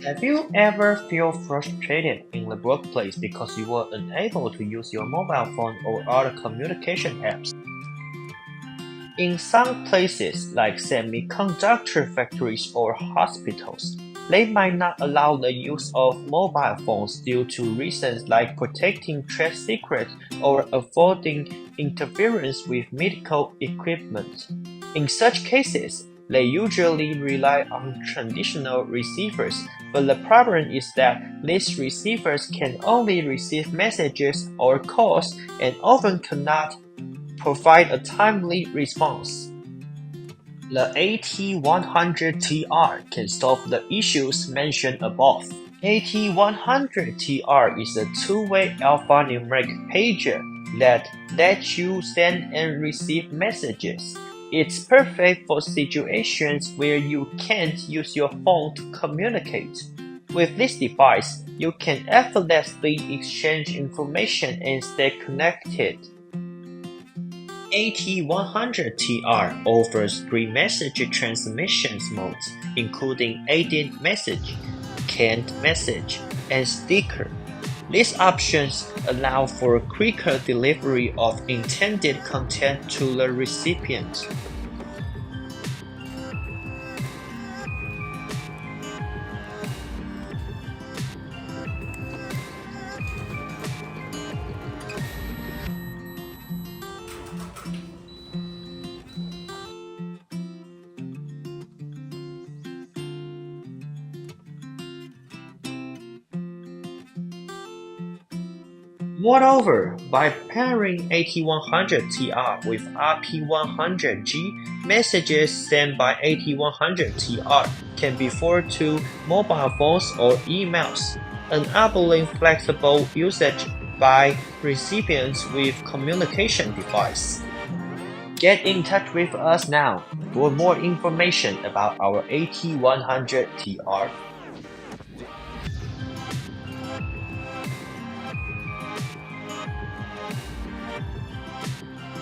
Have you ever felt frustrated in the workplace because you were unable to use your mobile phone or other communication apps? In some places, like semiconductor factories or hospitals, they might not allow the use of mobile phones due to reasons like protecting trade secrets or avoiding interference with medical equipment. In such cases, they usually rely on traditional receivers, but the problem is that these receivers can only receive messages or calls and often cannot provide a timely response. The AT-100TR can solve the issues mentioned above. AT-100TR is a two-way alphanumeric pager that lets you send and receive messages. It's perfect for situations where you can't use your phone to communicate. With this device, you can effortlessly exchange information and stay connected. AT-100TR offers 3 message transmission modes, including aided message, canned message, and sticker. These options allow for quicker delivery of intended content to the recipient. Moreover, by pairing AT-100TR with RP100G, messages sent by AT-100TR can be forwarded to mobile phones or emails, enabling flexible usage by recipients with communication device. Get in touch with us now for more information about our AT-100TR.